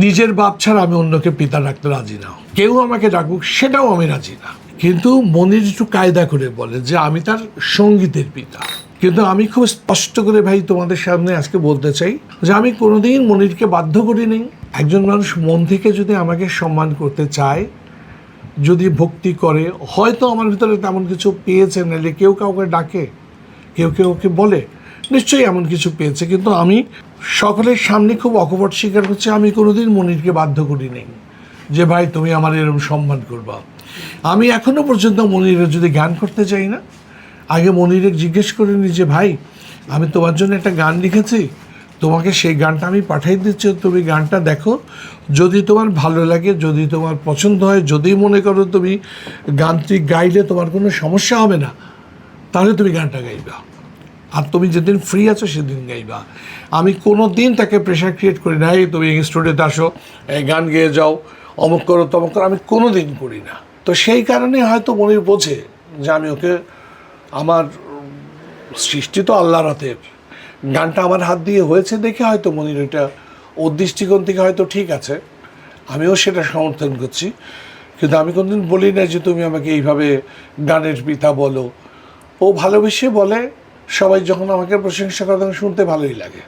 নিজের বাপ ছাড়া আমি অন্যকে পিতা ডাকতে রাজি না, কেউ আমাকে ডাকুক সেটাও আমি রাজি না। কিন্তু মনির একটু কায়দা করে বলে যে আমি তার সঙ্গীতের পিতা। কিন্তু আমি খুব স্পষ্ট করে ভাই তোমাদের সামনে আজকে বলতে চাই যে আমি কোনোদিন মনিরকে বাধ্য করিনি। একজন মানুষ মন থেকে যদি আমাকে সম্মান করতে চায়, যদি ভক্তি করে, হয়তো আমার ভিতরে তেমন কিছু পেয়েছে, নাহলে কেউ কাউকে ডাকে, কেউ কেউকে বলে, নিশ্চয়ই এমন কিছু পেয়েছে। কিন্তু আমি সকলের সামনে খুব অকপট স্বীকার করছি, আমি কোনোদিন মনিরকে বাধ্য করিনি যে ভাই তুমি আমার এরকম সম্মান করবা। আমি এখনও পর্যন্ত মনিরের যদি গান করতে চাই না, আগে মনিরে জিজ্ঞেস করিনি যে ভাই আমি তোমার জন্য একটা গান লিখেছি, তোমাকে সেই গানটা আমি পাঠিয়ে দিচ্ছি, তুমি গানটা দেখো, যদি তোমার ভালো লাগে, যদি তোমার পছন্দ হয়, যদি মনে করো তুমি গানটি গাইলে তোমার কোনো সমস্যা হবে না, তাহলে তুমি গানটা গাইবা, আর তুমি যেদিন ফ্রি আছো সেদিন গাইবা। আমি কোনো দিন তাকে প্রেশার ক্রিয়েট করি না, এই তুমি স্টুডিওতে আসো, এই গান গেয়ে যাও, অমুক করো তমুক করো, আমি কোনো দিন করি না। তো সেই কারণে হয়তো মনির বোঝে যে আমি ওকে, আমার সৃষ্টি তো আল্লাহর হাতের, গানটা আমার হাত দিয়ে হয়েছে দেখে হয়তো মনির এটা ওর দৃষ্টিকোণ থেকে হয়তো ঠিক আছে, আমিও সেটা সমর্থন করছি। কিন্তু আমি কোনদিন বলি না যে তুমি আমাকে এইভাবে গানের পিতা বলো। ও ভালোবেসে বলে, সবাই যখন আমাকে প্রশংসা করে তখন শুনতে ভালোই লাগে।